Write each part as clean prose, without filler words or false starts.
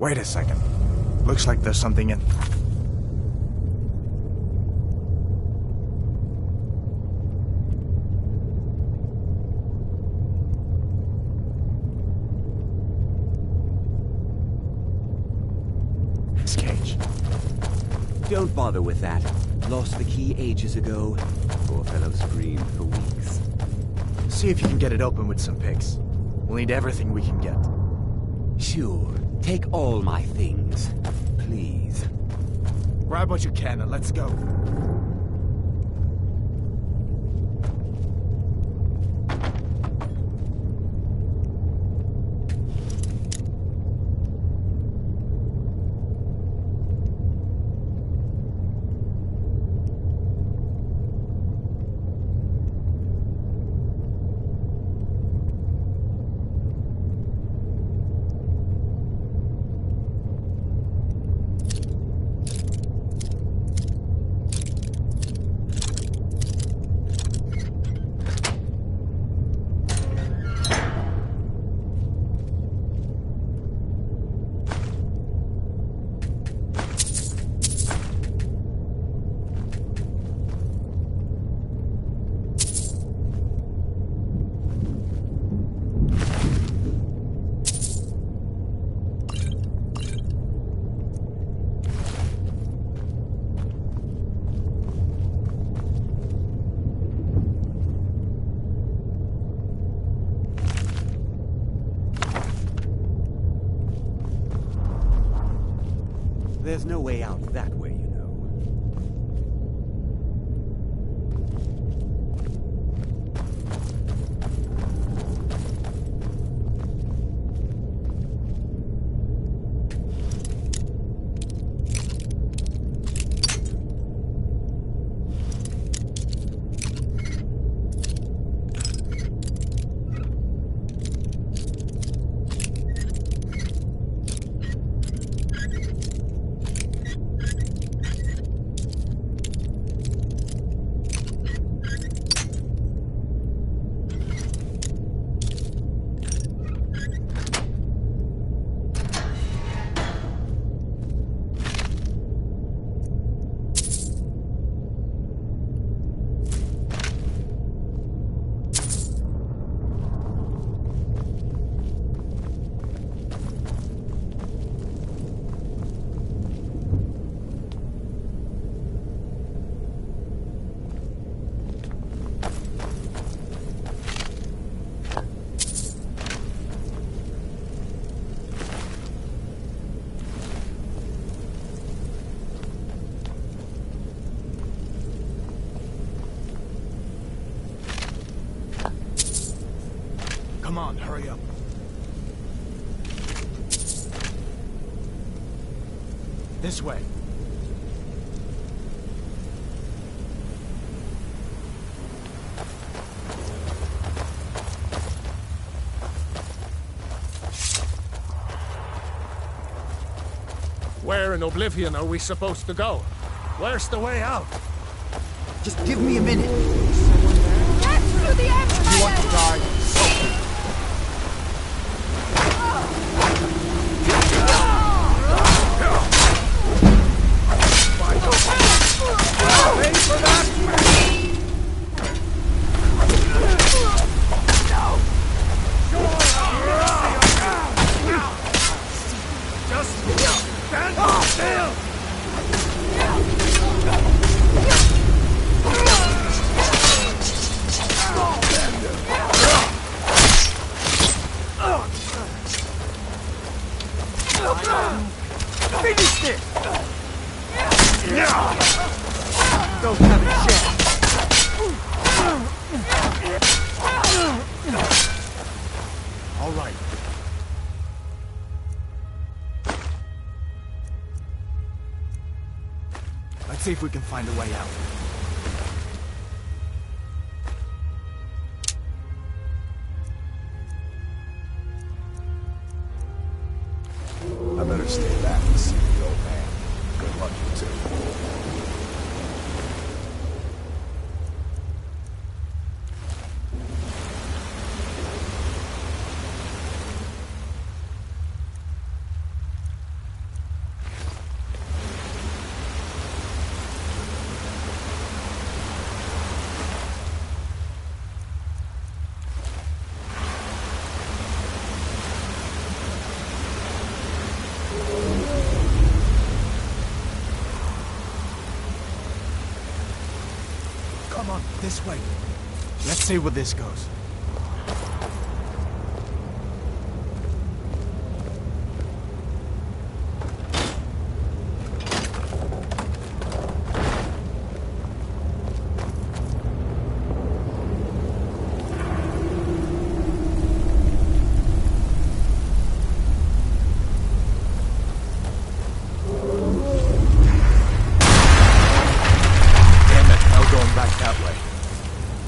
Wait a second. Looks like there's something in... this cage. Don't bother with that. Lost the key ages ago. Poor fellow screamed for weeks. See if you can get it open with some picks. We'll need everything we can get. Sure. Take all my things. Please. Grab what you can and let's go. There's no way out that way, you know. Come on, hurry up. This way. Where in Oblivion are we supposed to go? Where's the way out? Just give me a minute. That's through the Empire! You want to die? Wait for that! Just stand still! Finished it! Don't have a chance. All right. Let's see if we can find a way out. I better stay back and see the old man. Good luck, you two. This way. Let's see where this goes.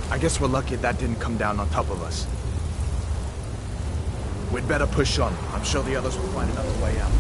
I guess we're lucky that didn't come down on top of us. We'd better push on. I'm sure the others will find another way out.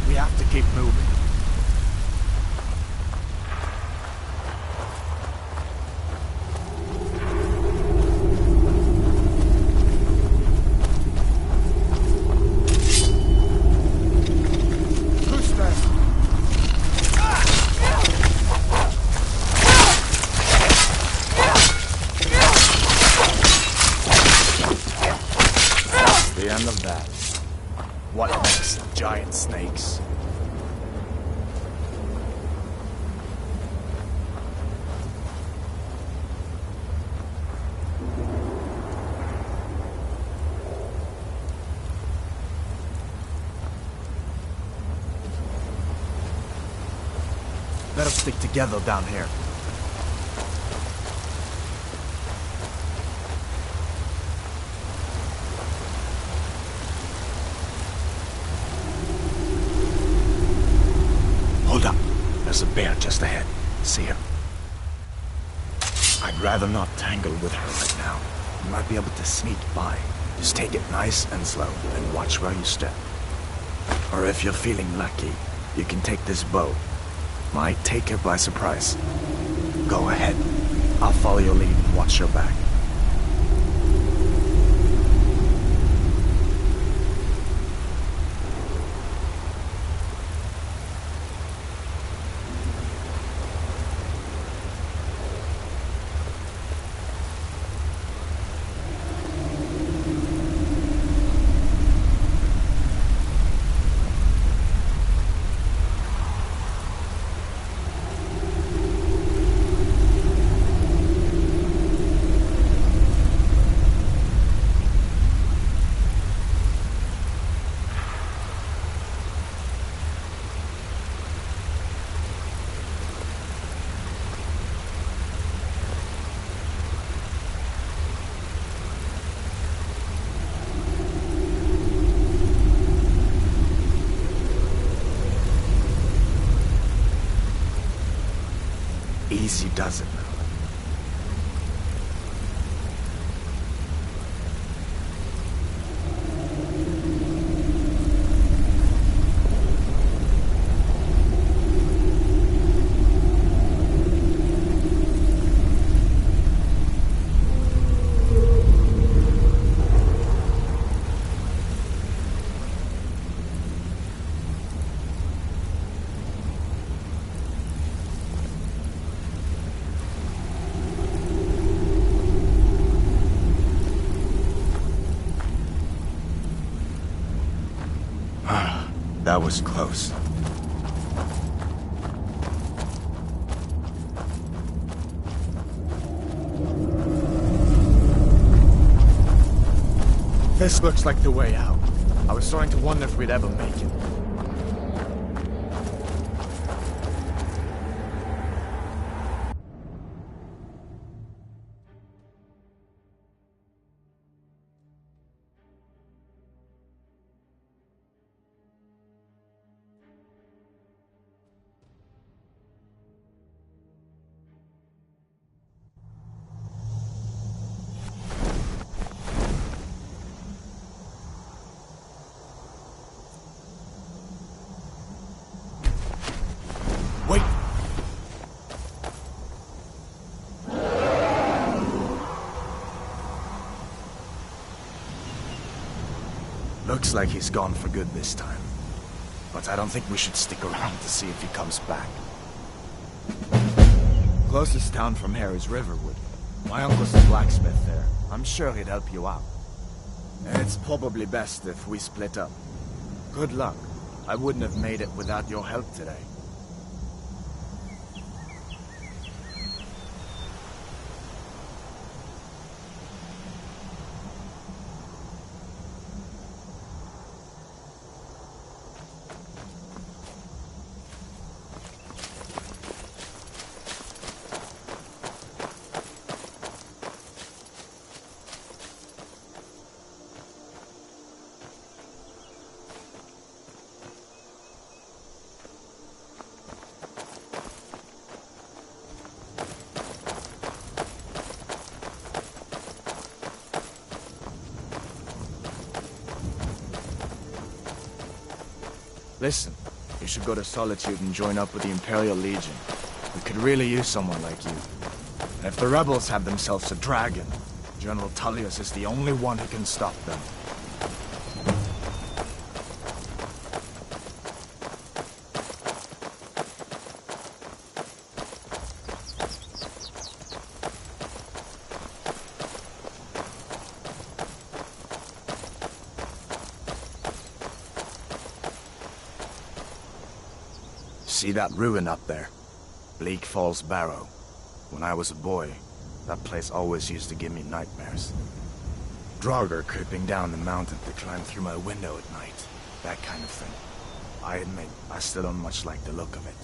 We have to keep moving. Who's there? The end of that. What next? Giant snakes. Let us stick together down here. Hold up. There's a bear just ahead. See her? I'd rather not tangle with her right now. You might be able to sneak by. Just take it nice and slow, and watch where you step. Or if you're feeling lucky, you can take this bow. Might take her by surprise. Go ahead. I'll follow your lead and watch your back. Easy does it. That was close. This looks like the way out. I was starting to wonder if we'd ever make it. Looks like he's gone for good this time. But I don't think we should stick around to see if he comes back. Closest town from here is Riverwood. My uncle's a blacksmith there. I'm sure he'd help you out. And it's probably best if we split up. Good luck. I wouldn't have made it without your help today. Listen, you should go to Solitude and join up with the Imperial Legion. We could really use someone like you. And if the rebels have themselves a dragon, General Tullius is the only one who can stop them. See that ruin up there? Bleak Falls Barrow. When I was a boy, that place always used to give me nightmares. Draugr creeping down the mountain to climb through my window at night. That kind of thing. I admit, I still don't much like the look of it.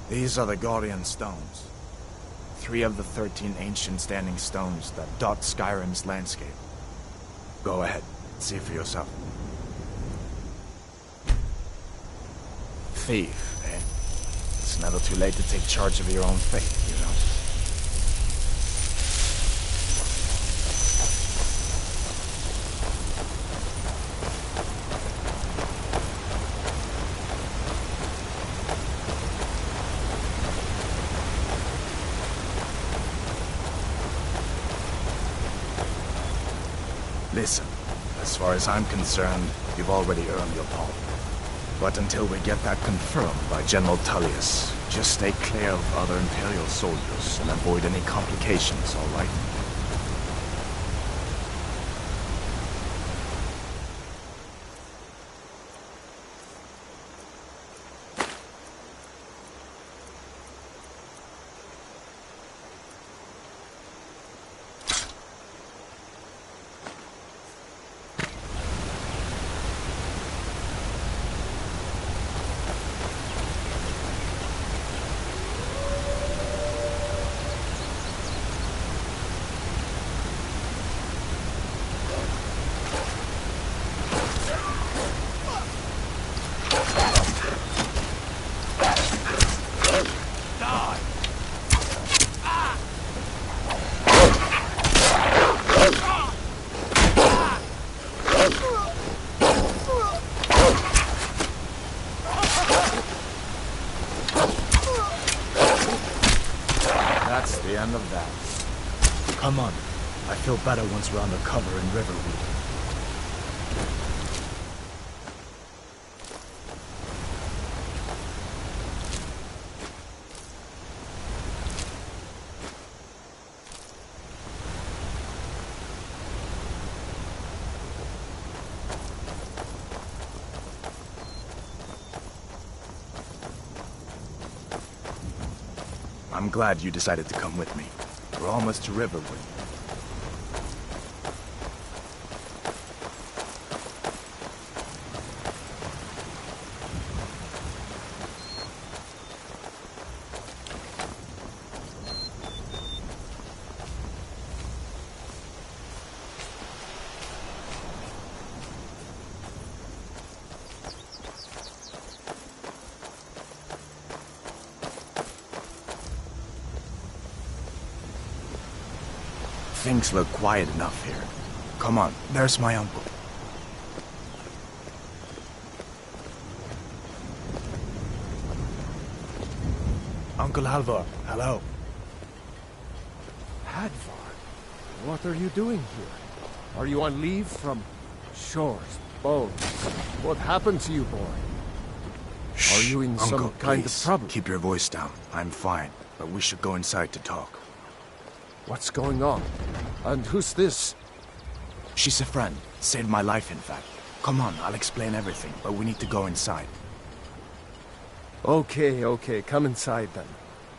These are the Guardian Stones. 3 of the 13 ancient standing stones that dot Skyrim's landscape. Go ahead, see for yourself. Thief, eh? It's never too late to take charge of your own fate, you know? Listen, as far as I'm concerned, you've already earned your pardon. But until we get that confirmed by General Tullius, just stay clear of other Imperial soldiers and avoid any complications, all right? That's the end of that. Come on. I feel better once we're under cover in Riverwood. I'm glad you decided to come with me. We're almost to Riverwood. Things look quiet enough here. Come on, there's my uncle. Uncle Halvor, hello. Hadvar, what are you doing here? Are you on leave from shores, bones? What happened to you, boy? Shh, Are you in Uncle, some kind of please, trouble? Keep your voice down. I'm fine, but we should go inside to talk. What's going on? And who's this? She's a friend. Saved my life, in fact. Come on, I'll explain everything, but we need to go inside. Okay, come inside then.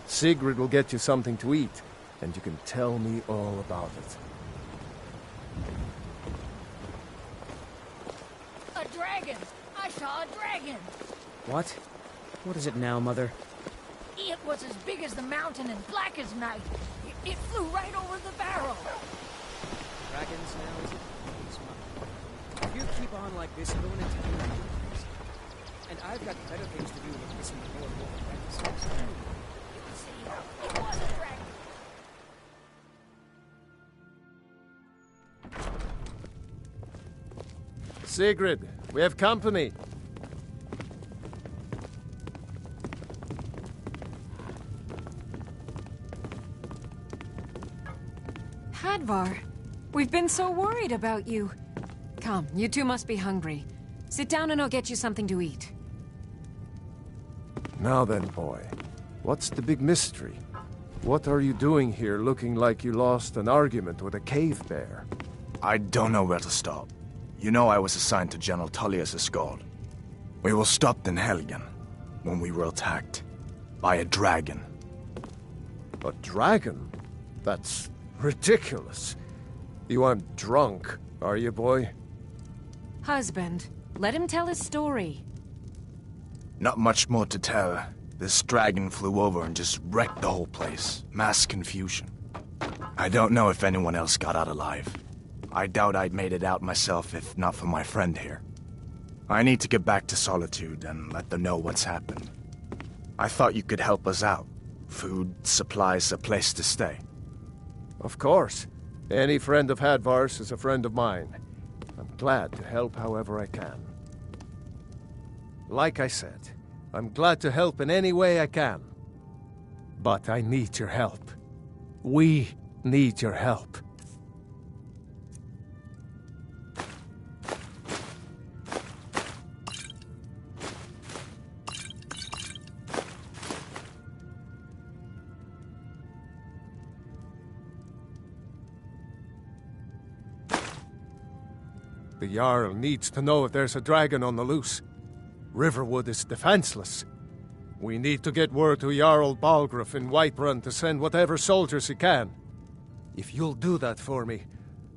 Sigrid will get you something to eat, and you can tell me all about it. A dragon! I saw a dragon! What? What is it now, Mother? It was as big as the mountain and black as night. It flew right over the barrel. Dragons now, is it? If you keep on like this, I'm going to tell you my news. And I've got better things to do than listen to more dragons. See, it was a dragon. Sigrid, we have company. Hadvar, we've been so worried about you. Come, you two must be hungry. Sit down and I'll get you something to eat. Now then, boy, what's the big mystery? What are you doing here looking like you lost an argument with a cave bear? I don't know where to stop. You know I was assigned to General Tullius' guard. We were stopped in Helgen when we were attacked by a dragon. A dragon? That's ridiculous. You aren't drunk, are you, boy? Husband, let him tell his story. Not much more to tell. This dragon flew over and just wrecked the whole place. Mass confusion. I don't know if anyone else got out alive. I doubt I'd made it out myself if not for my friend here. I need to get back to Solitude and let them know what's happened. I thought you could help us out. Food, supplies, a place to stay. Of course. Any friend of Hadvar's is a friend of mine. I'm glad to help however I can. Like I said, I'm glad to help in any way I can. But I need your help. We need your help. The Jarl needs to know if there's a dragon on the loose. Riverwood is defenseless. We need to get word to Jarl Balgruuf in Whiterun to send whatever soldiers he can. If you'll do that for me,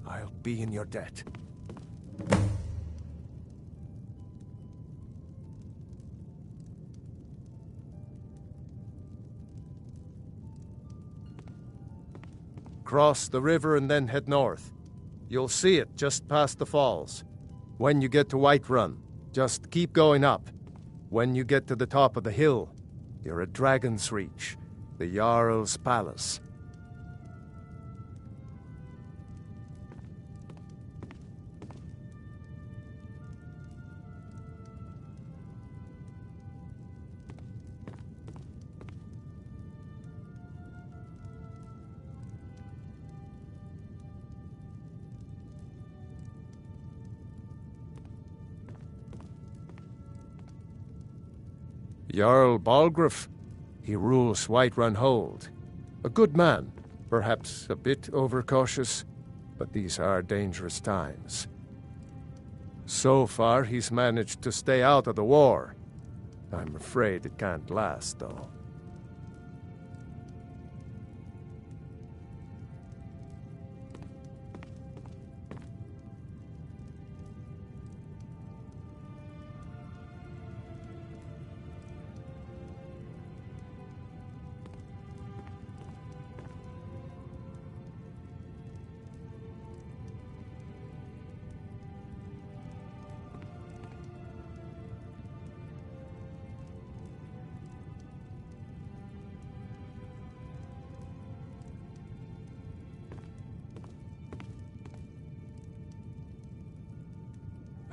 I'll be in your debt. Cross the river and then head north. You'll see it just past the falls. When you get to Whiterun, just keep going up. When you get to the top of the hill, you're at Dragon's Reach, the Jarl's palace. Jarl Balgruuf. He rules Whiterun Hold. A good man, perhaps a bit overcautious, but these are dangerous times. So far, he's managed to stay out of the war. I'm afraid it can't last, though.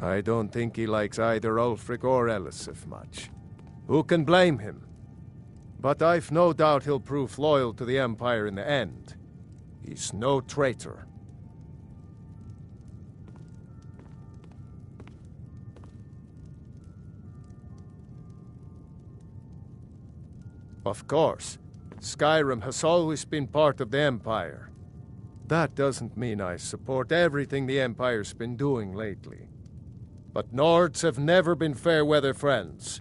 I don't think he likes either Ulfric or Elisif much. Who can blame him? But I've no doubt he'll prove loyal to the Empire in the end. He's no traitor. Of course, Skyrim has always been part of the Empire. That doesn't mean I support everything the Empire's been doing lately. But Nords have never been fair-weather friends.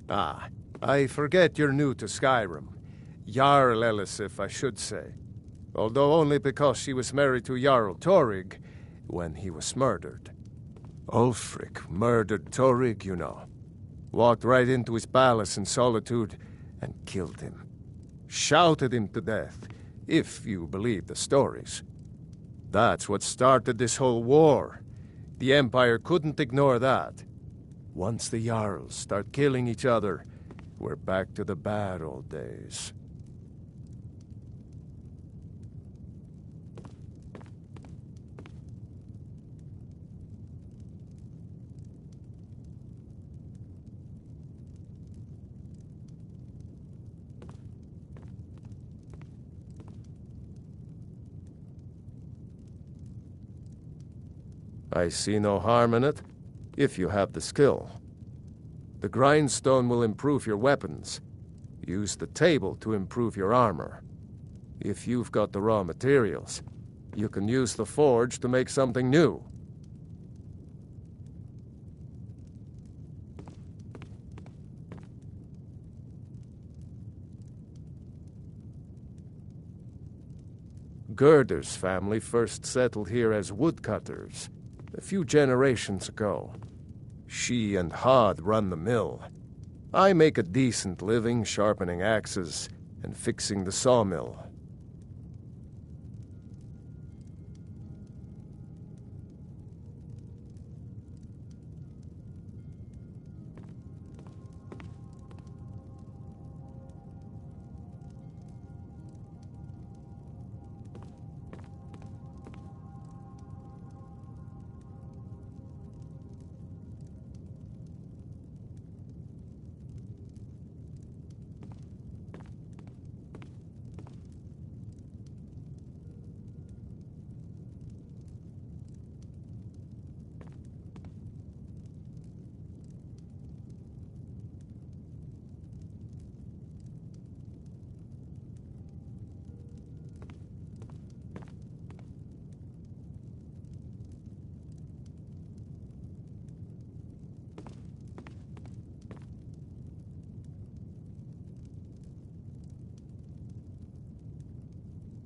Ah, I forget you're new to Skyrim. Jarl Elisif, I should say. Although only because she was married to Jarl Torygg when he was murdered. Ulfric murdered Torygg, you know. Walked right into his palace in Solitude and killed him. Shouted him to death, if you believe the stories. That's what started this whole war. The Empire couldn't ignore that. Once the Jarls start killing each other, we're back to the bad old days. I see no harm in it, if you have the skill. The grindstone will improve your weapons. Use the table to improve your armor. If you've got the raw materials, you can use the forge to make something new. Gerder's family first settled here as woodcutters a few generations ago. She and Hod run the mill. I make a decent living sharpening axes and fixing the sawmill.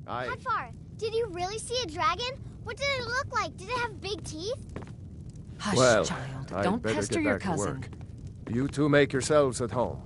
Hadvar, did you really see a dragon? What did it look like? Did it have big teeth? Hush, Well, child. I'd Don't better pester get your back to cousin. work. You two make yourselves at home.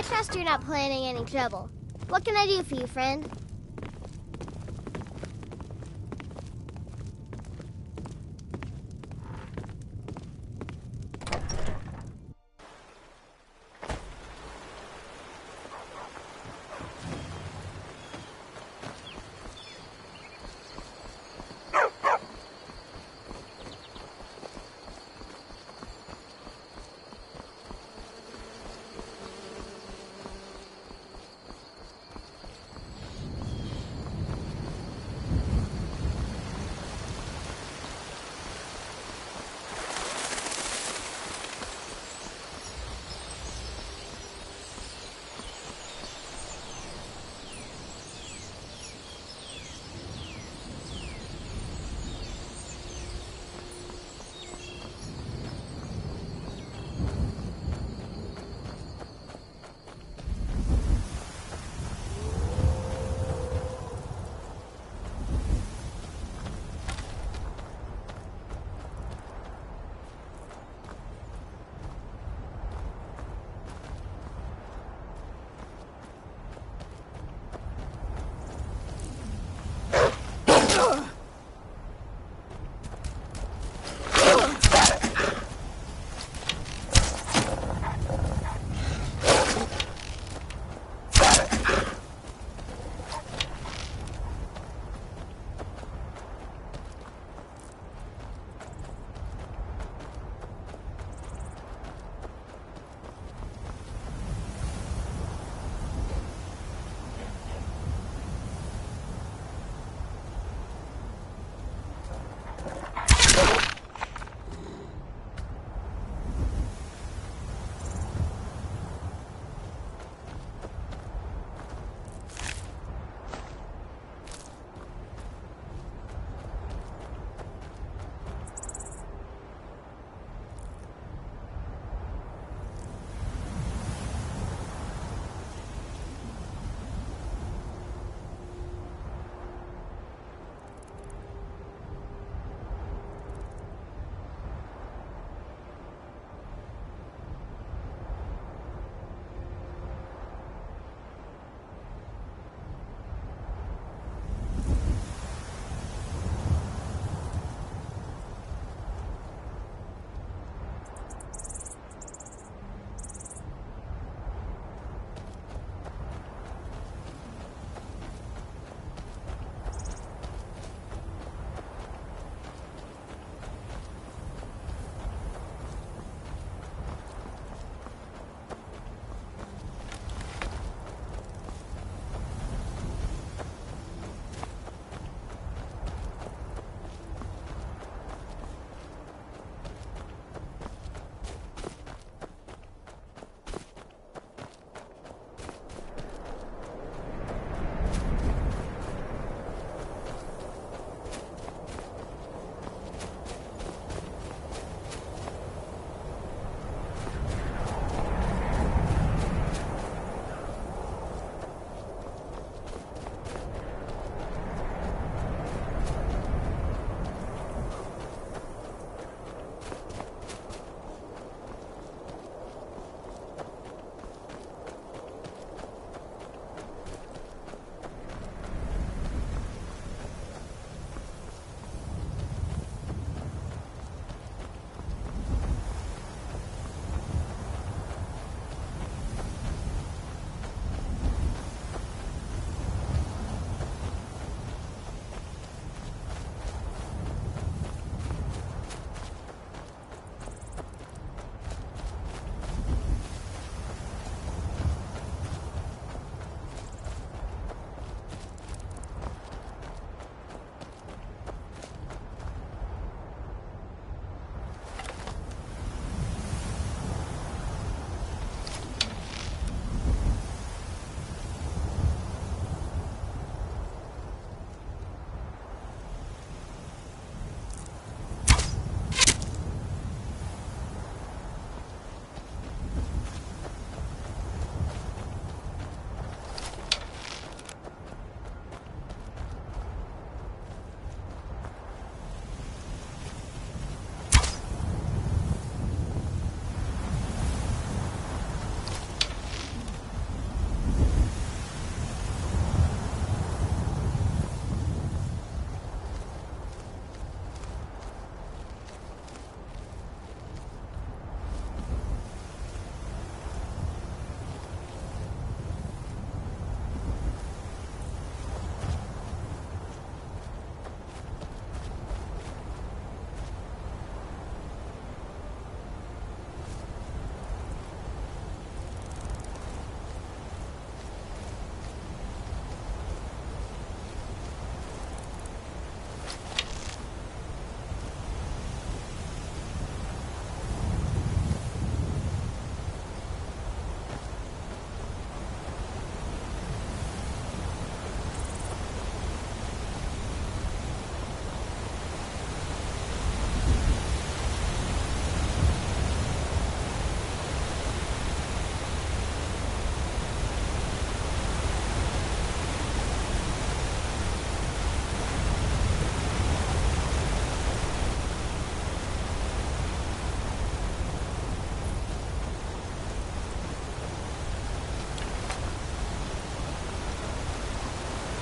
trust you're not planning any trouble. What can I do for you, friend?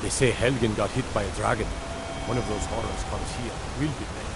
They say Helgen got hit by a dragon. One of those horrors comes here. We'll be ready.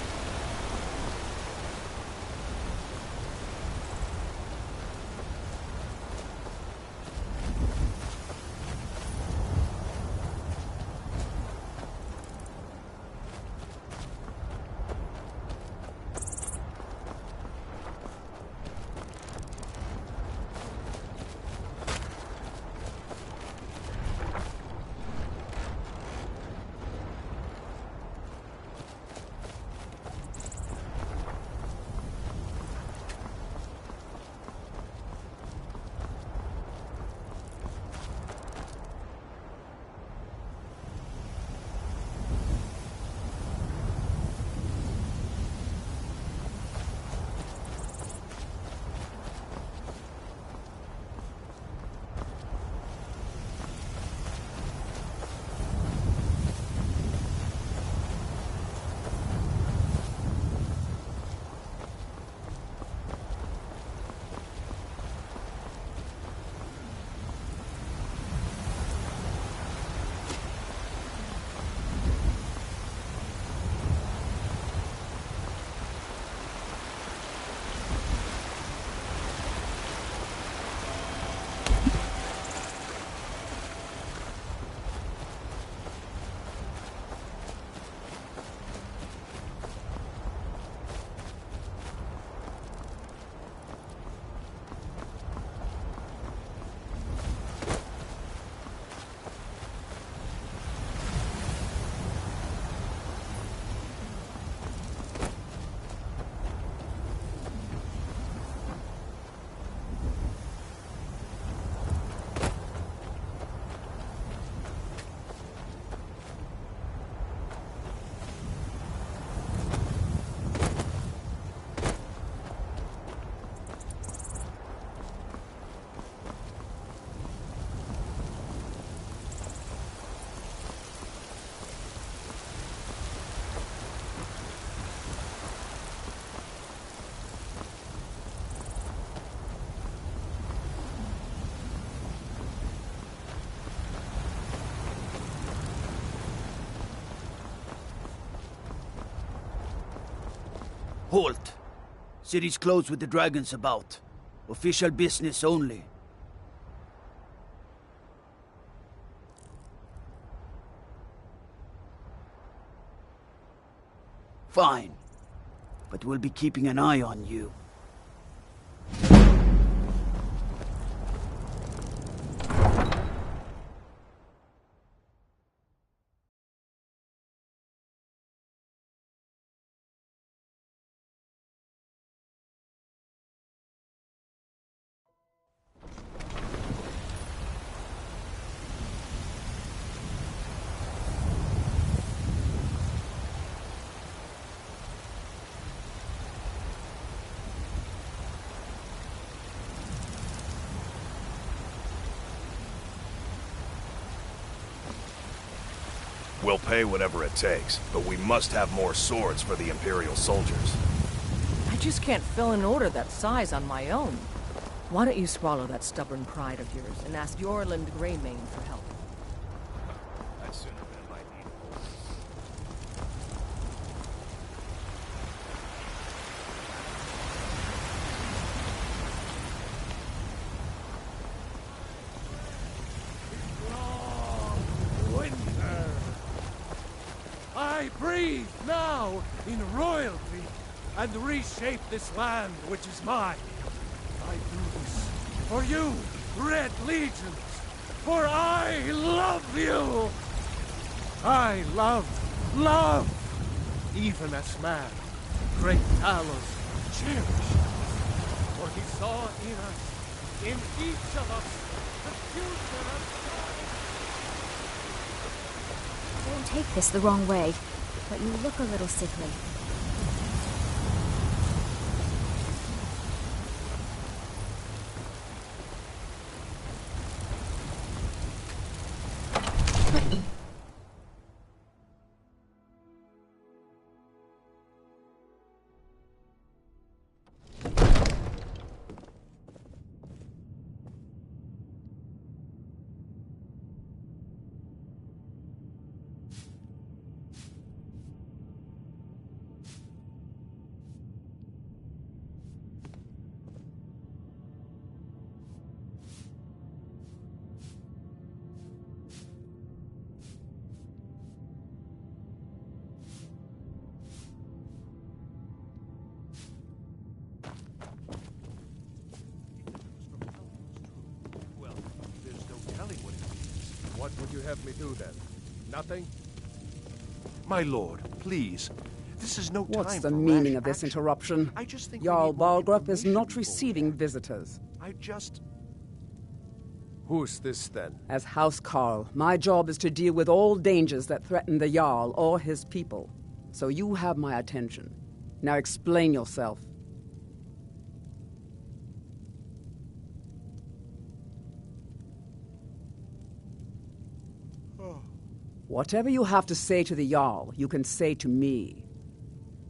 Halt! City's closed with the dragons about. Official business only. Fine. But we'll be keeping an eye on you. We'll pay whatever it takes, but we must have more swords for the Imperial soldiers. I just can't fill an order that size on my own. Why don't you swallow that stubborn pride of yours and ask Yorland Greymane for help? I'd sooner than might need. I breathe now in royalty and reshape this land which is mine. I do this for you, Red Legions, for I love you. I love, even as man, great Talos cherished. For he saw in us, in each of us, the future of Don't take this the wrong way, but you look a little sickly. would you have me do then? Nothing? My lord, please. This is no time. What's the for meaning rash of this action. interruption? I just think Jarl we need more Balgrup is information not before we receiving act. visitors. I just... Who's this then? As House Carl, my job is to deal with all dangers that threaten the Jarl or his people. So you have my attention. Now explain yourself. Whatever you have to say to the Jarl, you can say to me.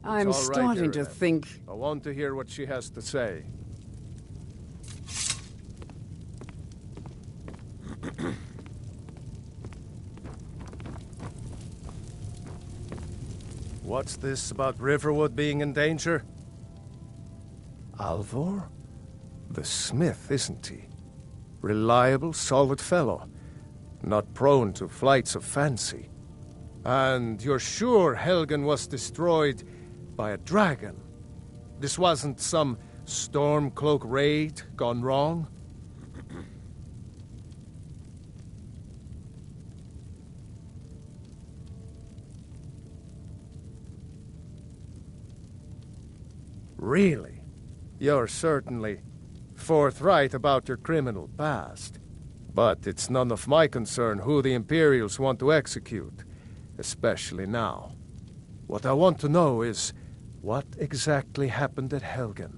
I'm It's all right, starting to Irileth. think... I want to hear what she has to say. What's this about Riverwood being in danger? Alvor? The smith, isn't he? Reliable, solid fellow. Not prone to flights of fancy. And you're sure Helgen was destroyed by a dragon? This wasn't some Stormcloak raid gone wrong? Really? You're certainly forthright about your criminal past. But it's none of my concern who the Imperials want to execute, especially now. What I want to know is, what exactly happened at Helgen?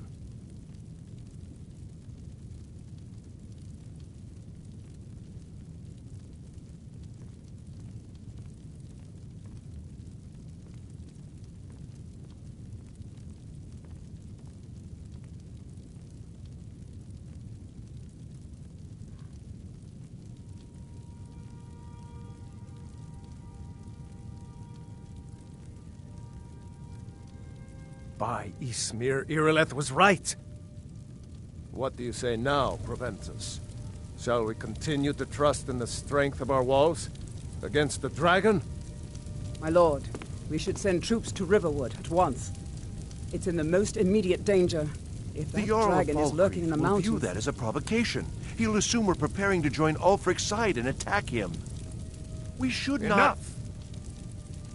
By Ysmir, Irileth was right! What do you say now, Proventus? Shall we continue to trust in the strength of our walls? Against the dragon? My lord, we should send troops to Riverwood at once. It's in the most immediate danger. If that The Jarl dragon of is lurking in the Falkreath will mountains... view that as a provocation. He'll assume we're preparing to join Ulfric's side and attack him. We should not... Enough!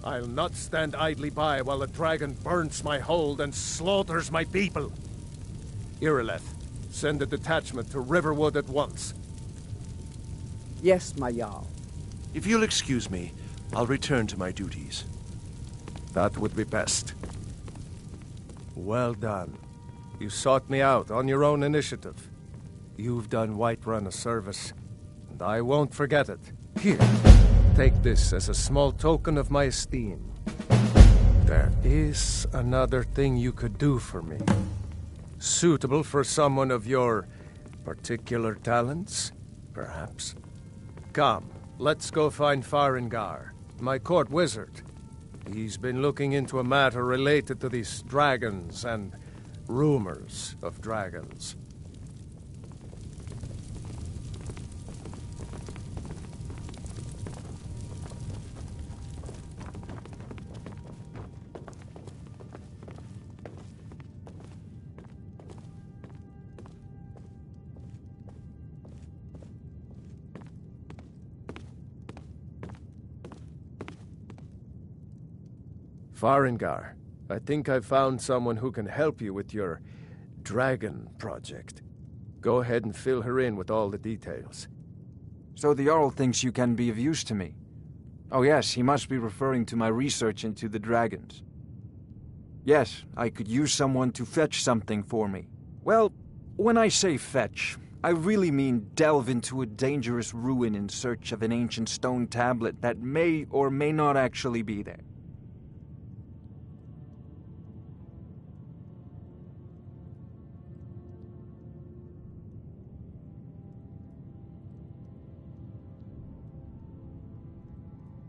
I'll not stand idly by while a dragon burns my hold and slaughters my people. Irileth, send a detachment to Riverwood at once. Yes, my Jarl. If you'll excuse me, I'll return to my duties. That would be best. Well done. You sought me out on your own initiative. You've done Whiterun a service, and I won't forget it. Here, take this as a small token of my esteem. There is another thing you could do for me. Suitable for someone of your particular talents, perhaps. Come, let's go find Farengar, my court wizard. He's been looking into a matter related to these dragons and rumors of dragons. Farengar, I think I've found someone who can help you with your dragon project. Go ahead and fill her in with all the details. So the Jarl thinks you can be of use to me. Oh yes, he must be referring to my research into the dragons. Yes, I could use someone to fetch something for me. Well, when I say fetch, I really mean delve into a dangerous ruin in search of an ancient stone tablet that may or may not actually be there.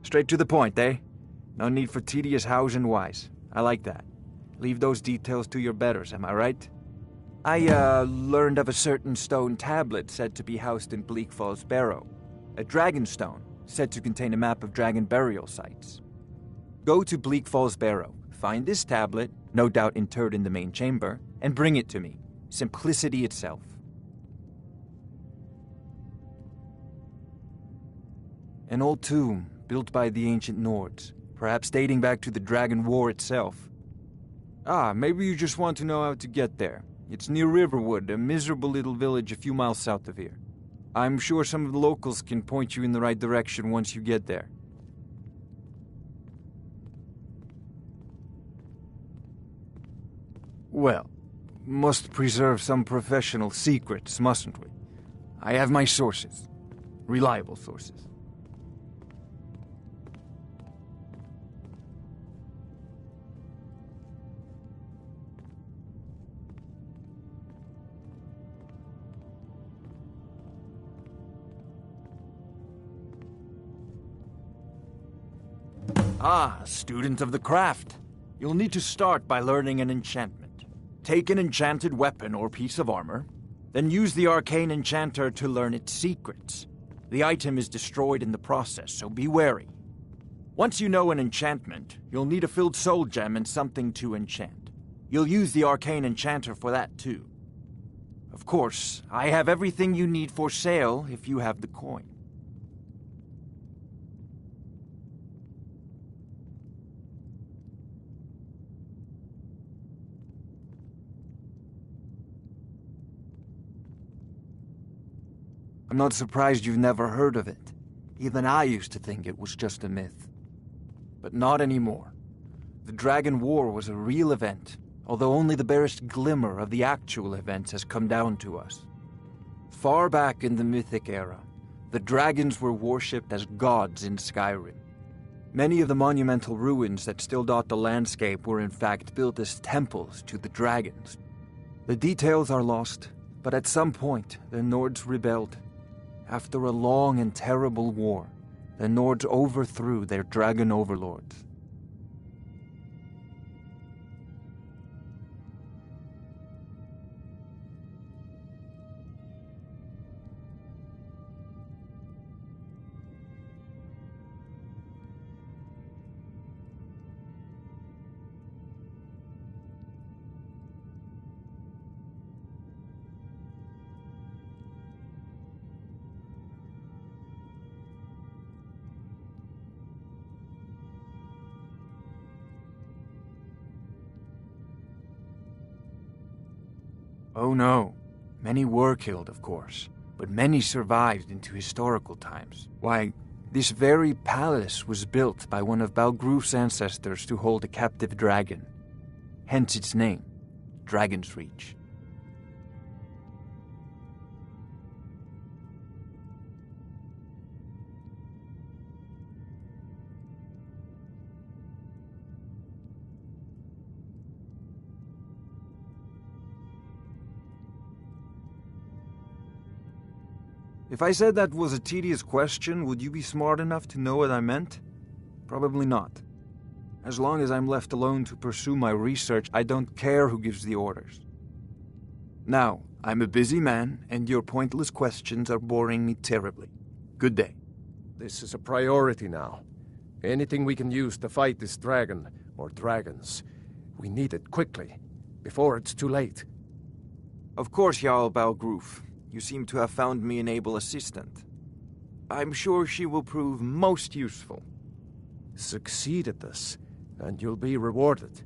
Straight to the point, eh? No need for tedious hows and whys. I like that. Leave those details to your betters, am I right? I, learned of a certain stone tablet said to be housed in Bleak Falls Barrow. A dragon stone, said to contain a map of dragon burial sites. Go to Bleak Falls Barrow, find this tablet, no doubt interred in the main chamber, and bring it to me. Simplicity itself. An old tomb built by the ancient Nords, perhaps dating back to the Dragon War itself. Ah, maybe you just want to know how to get there. It's near Riverwood, a miserable little village a few miles south of here. I'm sure some of the locals can point you in the right direction once you get there. Well, must preserve some professional secrets, mustn't we? I have my sources. Reliable sources. Ah, student of the craft. You'll need to start by learning an enchantment. Take an enchanted weapon or piece of armor, then use the arcane enchanter to learn its secrets. The item is destroyed in the process, so be wary. Once you know an enchantment, you'll need a filled soul gem and something to enchant. You'll use the arcane enchanter for that too. Of course, I have everything you need for sale if you have the coin. I'm not surprised you've never heard of it. Even I used to think it was just a myth. But not anymore. The Dragon War was a real event, although only the barest glimmer of the actual events has come down to us. Far back in the Mythic era, the dragons were worshipped as gods in Skyrim. Many of the monumental ruins that still dot the landscape were in fact built as temples to the dragons. The details are lost, but at some point the Nords rebelled. After a long and terrible war, the Nords overthrew their dragon overlords. Oh no. Many were killed, of course, but many survived into historical times. Why, this very palace was built by one of Balgruf's ancestors to hold a captive dragon. Hence its name, Dragon's Reach. If I said that was a tedious question, would you be smart enough to know what I meant? Probably not. As long as I'm left alone to pursue my research, I don't care who gives the orders. Now, I'm a busy man, and your pointless questions are boring me terribly. Good day. This is a priority now. Anything we can use to fight this dragon, or dragons, we need it quickly, before it's too late. Of course, Jarl Balgruf. You seem to have found me an able assistant. I'm sure she will prove most useful. Succeed at this, and you'll be rewarded.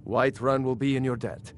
Whiterun will be in your debt.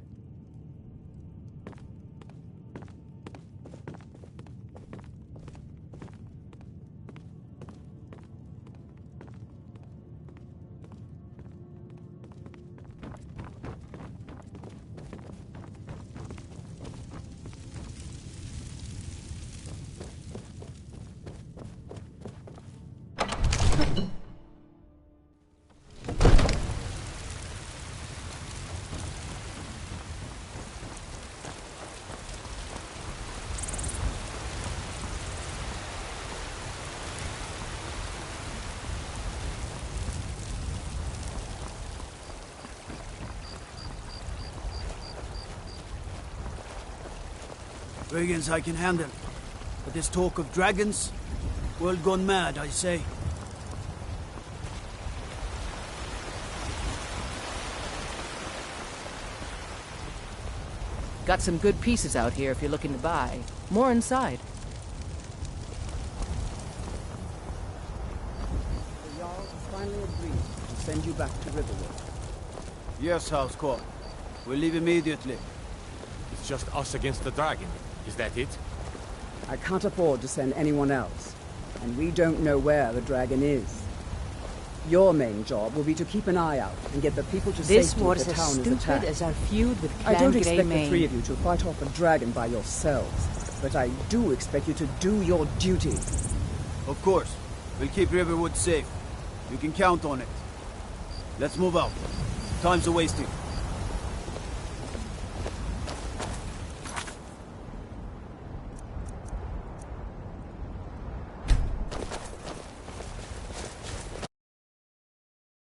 Brigands I can handle. But this talk of dragons? World gone mad, I say. Got some good pieces out here if you're looking to buy. More inside. send you back to Riverwood. Yes, Housecourt. We'll leave immediately. It's just us against the dragon. Is that it? I can't afford to send anyone else, and we don't know where the dragon is. Your main job will be to keep an eye out and get the people to This safety was if the as town is stupid attacked. as our feud with I Clan don't expect the Greymane. three of you to fight off a dragon by yourselves, but I do expect you to do your duty. Of course. We'll keep Riverwood safe. You can count on it. Let's move out. Time's a wasting.